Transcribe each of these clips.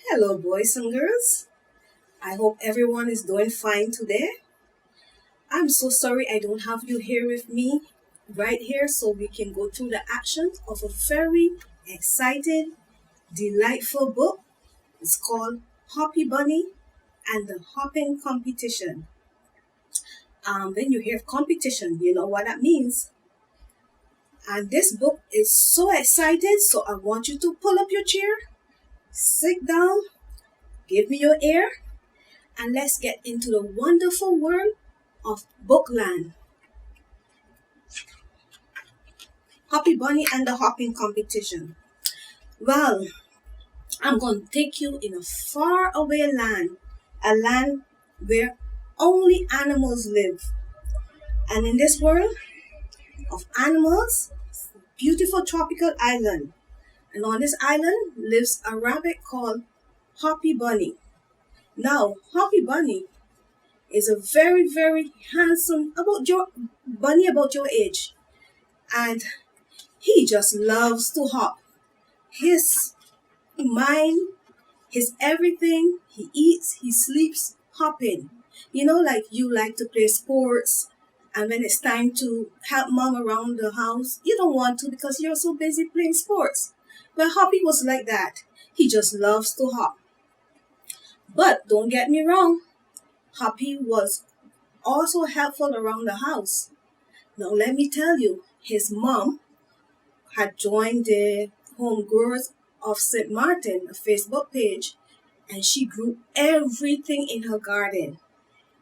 Hello, boys and girls. I hope everyone is doing fine today. I'm so sorry I don't have you here with me right here so we can go through the actions of a very exciting, delightful book. It's called Hoppy Bunny and the Hopping Competition. When you hear competition, you know what that means. And this book is so exciting, so I want you to pull up your chair, sit down, give me your ear, and let's get into the wonderful world of Bookland. Hoppy Bunny and the Hopping Competition. Well, I'm going to take you in a far away land, a land where only animals live. And in this world of animals, beautiful tropical island. And on this island lives a rabbit called Hoppy Bunny. Now, Hoppy Bunny is a very, very handsome about your age. And he just loves to hop. His mind, his everything, he eats, he sleeps, hopping. You know, like you like to play sports, and when it's time to help mom around the house, you don't want to because you're so busy playing sports. Well, Hoppy was like that. He just loves to hop. But don't get me wrong, Hoppy was also helpful around the house. Now, let me tell you, his mom had joined the Homegirls of St. Martin, a Facebook page, and she grew everything in her garden.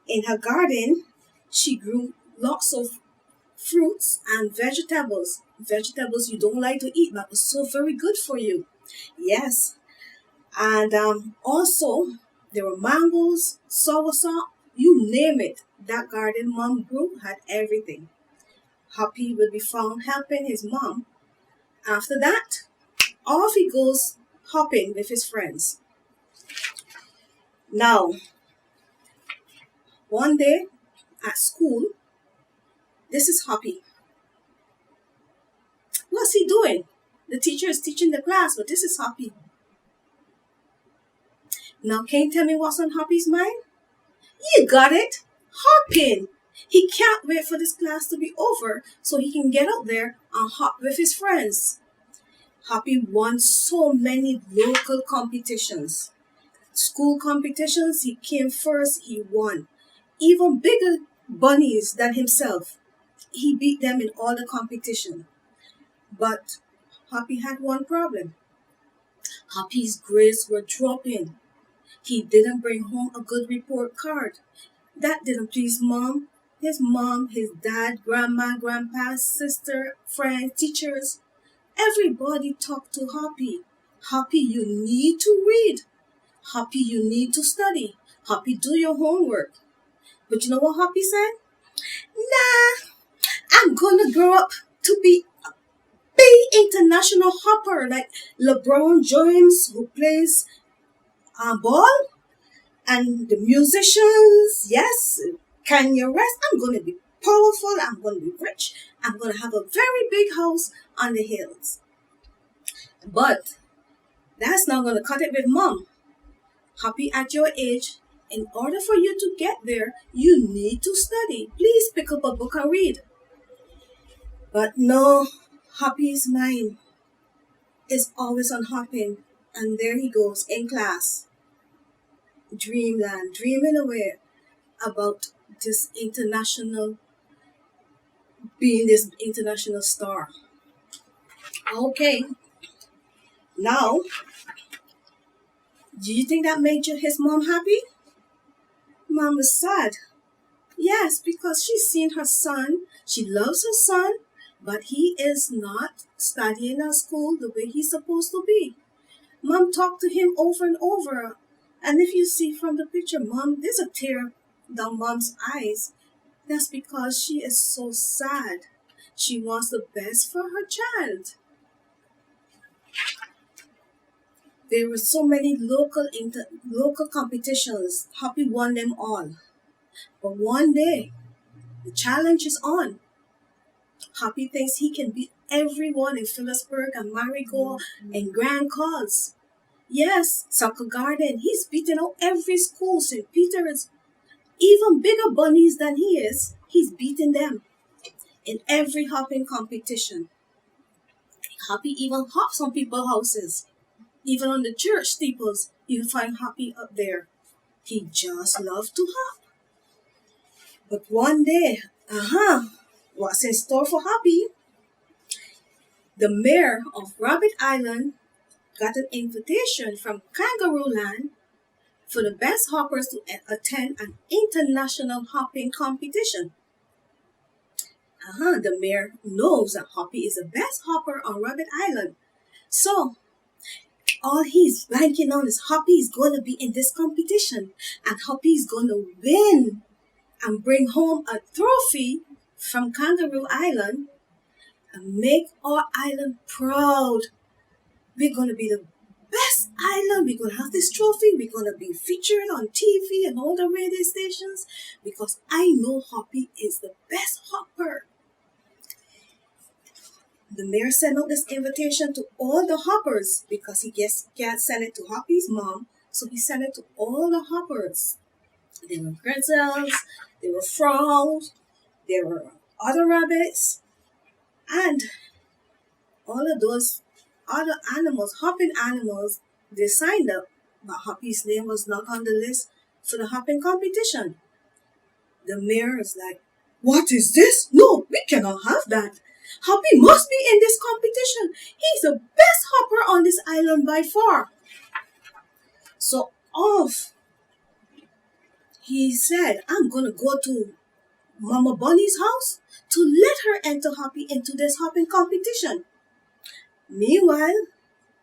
In her garden, she grew lots of fruits and vegetables. Vegetables you don't like to eat, but it's so very good for you. Yes. And also, there were mangoes, soursop, you name it. That garden mom grew had everything. Hoppy will be found helping his mom. After that, off he goes hopping with his friends. Now, one day at school, this is Hoppy. What's he doing? The teacher is teaching the class, but this is Hoppy. Now, can you tell me what's on Hoppy's mind? You got it! Hopping! He can't wait for this class to be over so he can get out there and hop with his friends. Hoppy won so many local competitions. School competitions, he came first, he won. Even bigger bunnies than himself. He beat them in all the competition. But Hoppy had one problem. Hoppy's grades were dropping. He didn't bring home a good report card. That didn't please mom, his dad, grandma, grandpa, sister, friends, teachers. Everybody talked to Hoppy. Hoppy, you need to read. Hoppy, you need to study. Hoppy, do your homework. But you know what Hoppy said? Nah, I'm gonna grow up to be a big international hopper like LeBron James who plays ball and the musicians. Yes, Kanye West. I'm gonna be powerful. I'm gonna be rich. I'm gonna have a very big house on the hills. But that's not gonna cut it with mom. Hoppy, at your age, in order for you to get there, you need to study. Please pick up a book and read. But no, Hoppy's mind is always on hopping. And there he goes in class. Dreamland, dreaming away about being this international star. Okay, now, do you think that made his mom happy? Mom was sad. Yes, because she's seen her son. She loves her son, but he is not studying at school the way he's supposed to be. Mom talked to him over and over. And if you see from the picture, Mom, there's a tear down Mom's eyes. That's because she is so sad. She wants the best for her child. There were so many local competitions. Hoppy won them all. But one day, the challenge is on. Hoppy thinks he can beat everyone in Phillipsburg and Marigold and Grand Cause. Yes, soccer garden. He's beaten out every school. St. Peter's, even bigger bunnies than he is. He's beaten them in every hopping competition. Hoppy even hops on people's houses. Even on the church steeples, you find Hoppy up there. He just loves to hop. But one day, what's in store for Hoppy? The mayor of Rabbit Island got an invitation from Kangaroo Land for the best hoppers to attend an international hopping competition. The mayor knows that Hoppy is the best hopper on Rabbit Island. So, all he's banking on is Hoppy is going to be in this competition. And Hoppy is going to win and bring home a trophy from Kangaroo Island and make our island proud. We're going to be the best island. We're going to have this trophy. We're going to be featured on TV and all the radio stations because I know Hoppy is the best hopper. The mayor sent out this invitation to all the hoppers because he can't send it to Hoppy's mom, so he sent it to all the hoppers. There were grizzles, there were frogs, there were other rabbits, and all of those other animals, hopping animals, they signed up, but Hoppy's name was not on the list for the hopping competition. The mayor is like, "What is this? No, we cannot have that. Hoppy must be in this competition. He's the best hopper on this island by far." So off he said, "I'm going to go to Mama Bunny's house to let her enter Hoppy into this hopping competition." Meanwhile,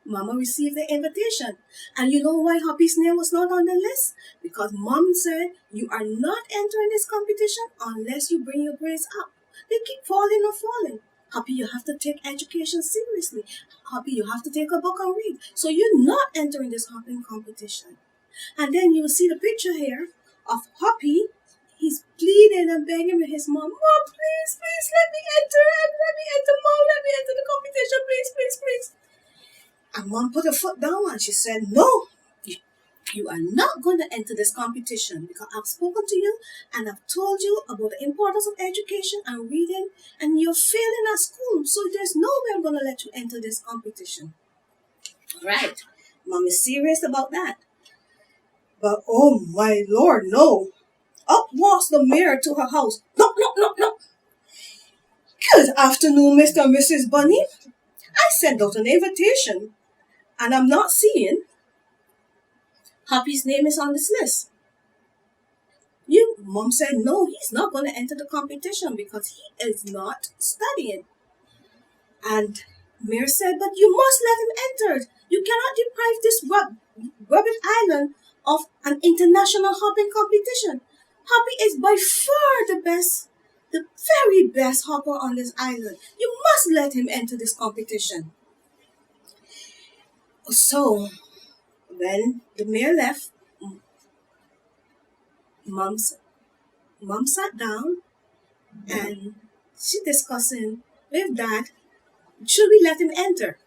Mama received the invitation. And you know why Hoppy's name was not on the list? Because Mom said, "You are not entering this competition unless you bring your grades up. They keep falling and falling. Hoppy, you have to take education seriously. Hoppy, you have to take a book and read. So you're not entering this hopping competition." And then you will see the picture here of Hoppy. He's pleading and begging with his mom, "Mom, please, please, let me enter. Let me enter, Mom. Let me enter the competition. Please, please, please." And Mom put her foot down and she said, "No, you are not going to enter this competition because I've spoken to you and I've told you about the importance of education and reading and you're failing at school. So there's no way I'm going to let you enter this competition." All right. Mom is serious about that. But oh my Lord, no. Up walks the mayor to her house. "No, no, no, no. Good afternoon, Mr. and Mrs. Bunny. I sent out an invitation and I'm not seeing Hoppy's name is on this list." Mom said, "No, he's not going to enter the competition because he is not studying." And Mayor said, "But you must let him enter. You cannot deprive this Rabbit Island of an international hopping competition. Hoppy is by far the best, the very best hopper on this island. You must let him enter this competition." So, when the mayor left, Mom sat down and she discussing with Dad, should we let him enter?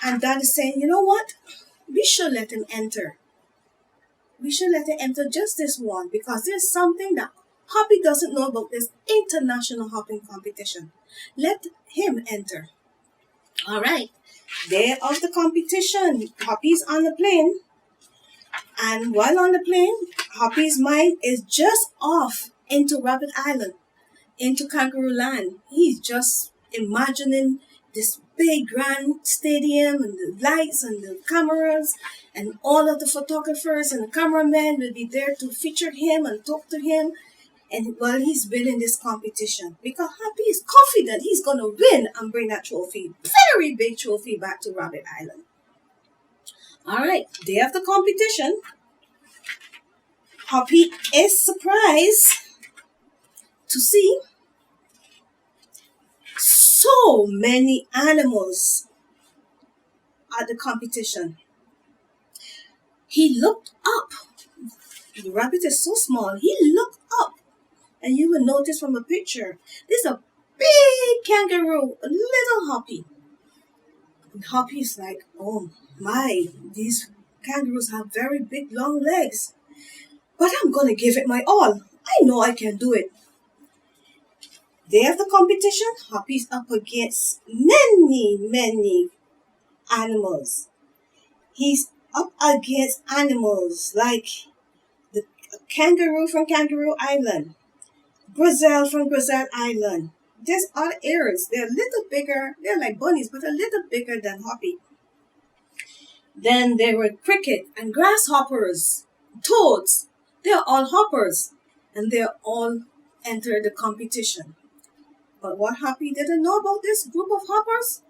And Dad is saying, "You know what? We should let him enter. We should let him enter just this one because there's something that Hoppy doesn't know about this international hopping competition. Let him enter." All right. Day of the competition, Hoppy's on the plane. And while on the plane, Hoppy's mind is just off into Rabbit Island, into Kangaroo Land. He's just imagining this big grand stadium and the lights and the cameras and all of the photographers and the cameramen will be there to feature him and talk to him. And while he's winning this competition, because Hoppy is confident he's going to win and bring that trophy, very big trophy, back to Rabbit Island. All right, day of the competition, Hoppy is surprised to see so many animals at the competition. He looked up. The rabbit is so small. He looked up. And you will notice from a picture, there's a big kangaroo, a little Hoppy. And Hoppy's like, oh my, these kangaroos have very big long legs. But I'm gonna give it my all. I know I can do it. Day of the competition, Hoppy's up against many animals. He's up against animals like the kangaroo from Kangaroo Island, gazelle from Gazelle Island. There's other areas. They're a little bigger. They're like bunnies, but a little bigger than Hoppy. Then there were cricket and grasshoppers, toads. They're all hoppers, and they're all entered the competition. But what Hoppy didn't know about this group of hoppers?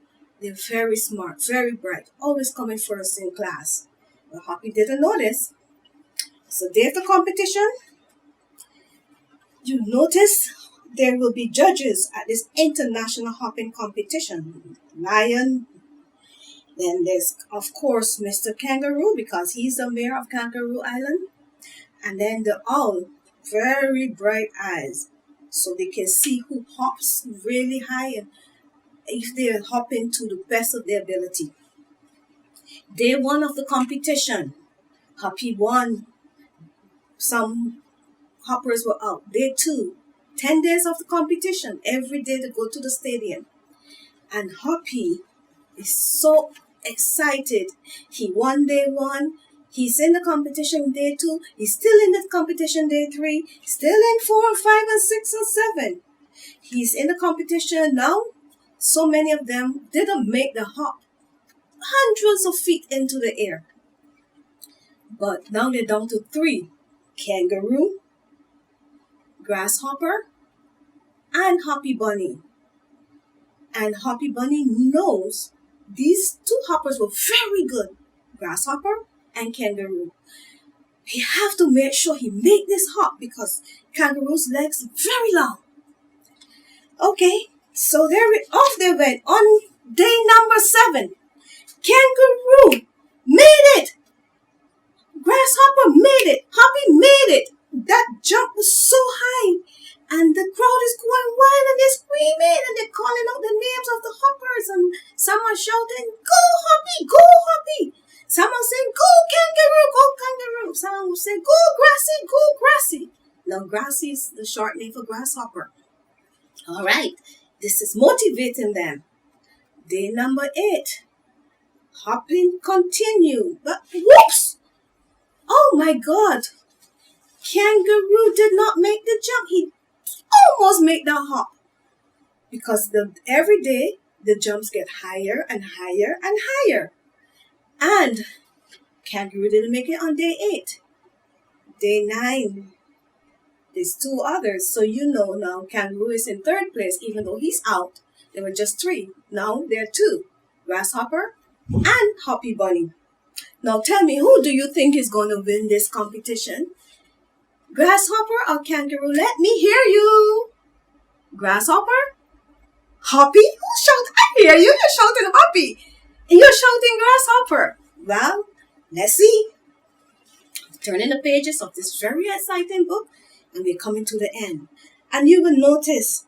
They're very smart, very bright, always coming first in class. But Hoppy didn't know this. So day of the competition, you notice there will be judges at this international hopping competition. Lion, then there's of course Mr. Kangaroo because he's the mayor of Kangaroo Island. And then the owl, very bright eyes, so they can see who hops really high and if they're hopping to the best of their ability. Day one of the competition, Hoppy won. Some hoppers were out. Day two, 10 days of the competition. Every day they go to the stadium. And Hoppy is so excited. He won day one. He's in the competition day two. He's still in the competition day three. Still in 4, 5, and 6, and 7. He's in the competition now. So many of them didn't make the hop hundreds of feet into the air. But now they're down to 3. Kangaroo, grasshopper, and Hoppy Bunny. And Hoppy Bunny knows these 2 hoppers were very good. Grasshopper and kangaroo. He have to make sure he make this hop because kangaroo's legs are very long. Okay, so off they went on day number 7. Kangaroo made it. Grasshopper made it. Hoppy made it. That jump was so high. And the crowd is going wild and they're screaming and they're calling out the names of the hoppers. And someone shouting, go Hoppy, go Hoppy. Someone saying, go kangaroo, go kangaroo. Someone will say, go grassy, go grassy. Now grassy is the short name for grasshopper. All right, this is motivating them. Day number 8. Hopping continued. But whoops! Oh my God! Kangaroo did not make the jump. He almost made the hop. Because every day, the jumps get higher and higher and higher. And kangaroo didn't make it on day 8. Day 9. There's 2 others. So you know now kangaroo is in 3rd place. Even though he's out, there were just 3. Now there are 2. Grasshopper and Hoppy Bunny. Now tell me, who do you think is going to win this competition? Grasshopper or kangaroo? Let me hear you. Grasshopper? Hoppy? Who's shouting? I hear you. You're shouting Hoppy. And you're shouting grasshopper. Well, let's see. Turning the pages of this very exciting book and we're coming to the end. And you will notice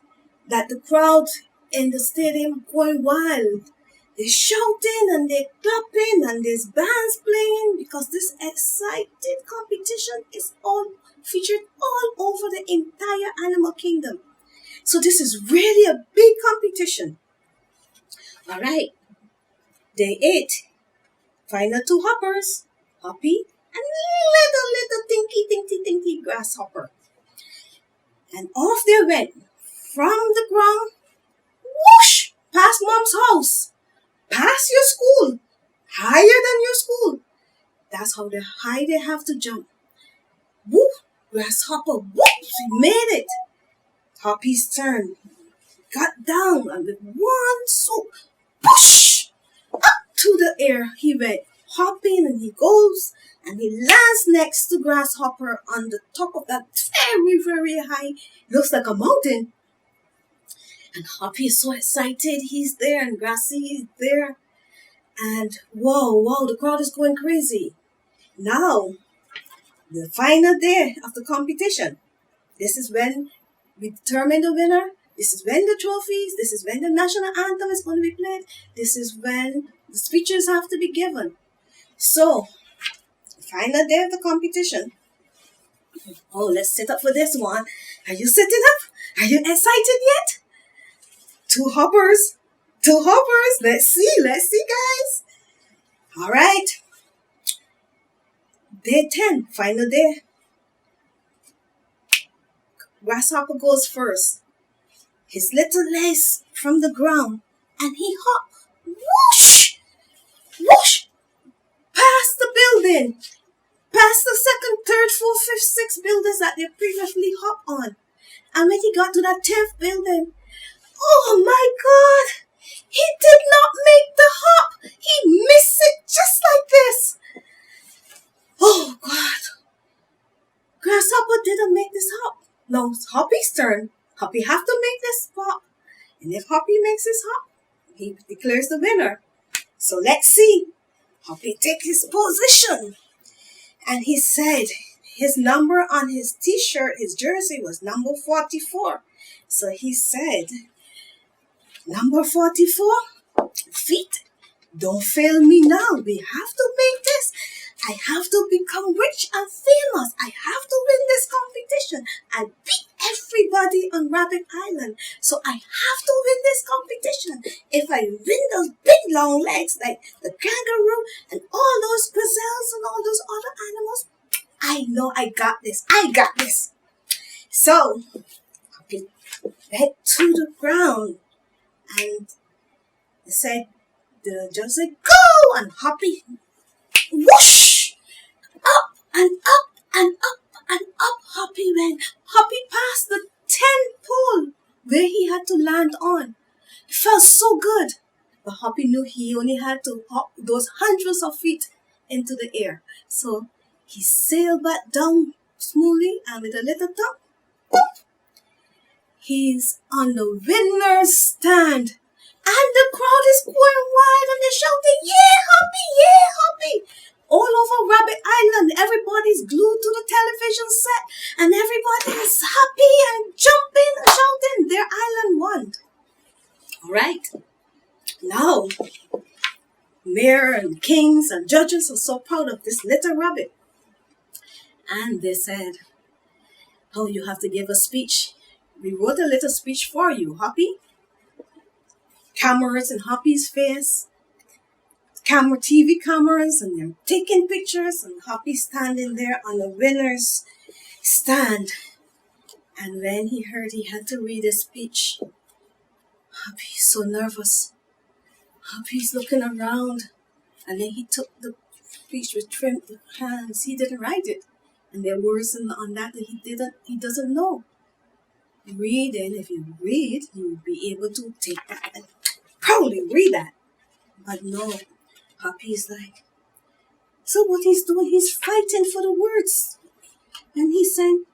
that the crowd in the stadium going wild. They're shouting and they're clapping and there's bands playing because this excited competition is all featured all over the entire animal kingdom. So this is really a big competition. All right. Day 8. Final 2 hoppers. Hoppy and little tinky grasshopper. And off they went from the ground. Whoosh! Past mom's house. Past your school. Higher than your school. That's how high they have to jump. Whoop! Grasshopper. Whoops! He made it. Hoppy's turn. Got down and with one swoop. Push! Up to the air he went. Hopping and he goes and he lands next to Grasshopper on the top of that very high. Looks like a mountain. And Hoppy is so excited. He's there and Grassy is there. And whoa, the crowd is going crazy. Now, the final day of the competition. This is when we determine the winner. This is when the trophies, this is when the national anthem is going to be played. This is when The speeches have to be given. So, final day of the competition. Oh, let's set up for this one. Are you setting up? Are you excited yet? Two hoppers. Two hoppers. Let's see, guys. All right. Day 10, final day. Grasshopper goes first. His little legs from the ground, and he hopped. Whoosh! Whoosh! Past the building. Past the second, third, fourth, fifth, sixth buildings that they previously hopped on. And when he got to that 10th building, oh my God! He did not make the hop. He missed it just like this. Oh God. Grasshopper didn't make this hop. Now it's Hoppy's turn. Hoppy have to make this hop. And if Hoppy makes this hop, he declares the winner. So let's see. Hoppy takes his position. And he said his number on his t-shirt, his jersey was number 44. So he said, number 44, feet, don't fail me now. We have to make this. I have to become rich and famous. I have to win this competition. I beat everybody on Rabbit Island. So I have to win this competition. If I win those big long legs like the kangaroo and all those gazelles and all those other animals, I know I got this. I got this. So, Hoppy went to the ground and said, the judge said, go! And Hoppy, whoosh! Up and up and up and up Hoppy went. Hoppy passed the 10 pole where he had to land on. It felt so good. But Hoppy knew he only had to hop those hundreds of feet into the air. So he sailed back down smoothly and with a little tap, boop, he's on the winner's stand. And the crowd is going wild and they're shouting, yeah, Hoppy, yeah, Hoppy. All over Rabbit Island, everybody's glued to the television set and everybody is happy and jumping and shouting. Their island won. All right. Now, mayor and kings and judges are so proud of this little rabbit. And they said, oh, you have to give a speech. We wrote a little speech for you, Hoppy. Cameras in Hoppy's face. TV cameras, and they're taking pictures, and Hoppy standing there on the winner's stand. And when he heard he had to read a speech, Hoppy's so nervous. Hoppy's looking around, and then he took the speech with trimmed hands. He didn't write it, and there were words on that he doesn't know. Reading, if you read, you'll be able to take that and probably read that. But no. Hoppy's like, so what he's doing, he's fighting for the words. And he's saying,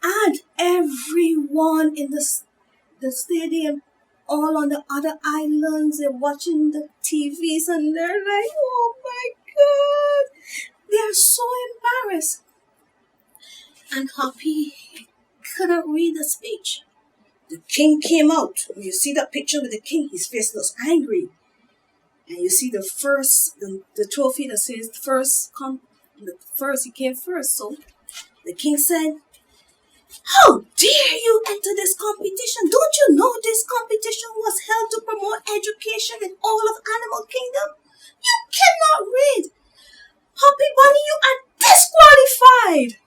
and everyone in the stadium, all on the other islands, they're watching the TVs and they're like, oh my God. They're so embarrassed. And Hoppy couldn't read the speech. The king came out. You see that picture with the king? His face looks angry. And you see the trophy that says he came first. So the king said, how dare you enter this competition? Don't you know this competition was held to promote education in all of Animal Kingdom? You cannot read. Hoppy Bunny, you are disqualified.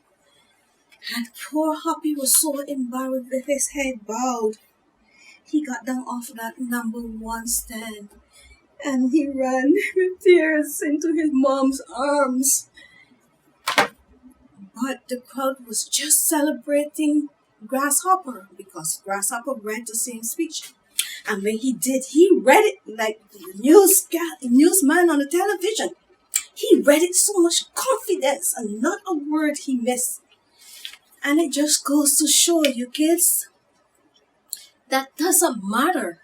And poor Hoppy was so embarrassed with his head bowed. He got down off that number 1 stand and he ran with tears into his mom's arms. But the crowd was just celebrating Grasshopper because Grasshopper read the same speech. And when he did, he read it like the newsman on the television. He read it so much confidence and not a word he missed. And it just goes to show you kids, that doesn't matter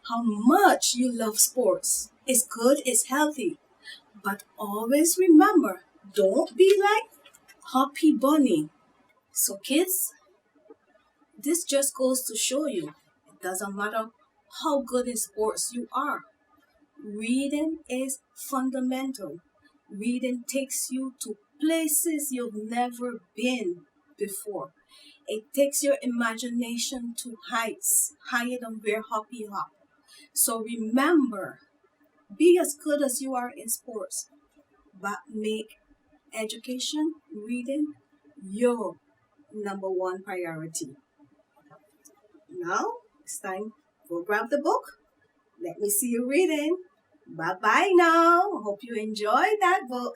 how much you love sports. It's good, it's healthy. But always remember, don't be like Hoppy Bunny. So kids, This just goes to show you it doesn't matter how good in sports you are. Reading is fundamental. Reading takes you to places you've never been before. It takes your imagination to heights higher than where Hoppy hop. So remember, be as good as you are in sports, but make education, reading, your number one priority. Now, it's time. Go grab the book. Let me see you reading. Bye bye now. Hope you enjoyed that book.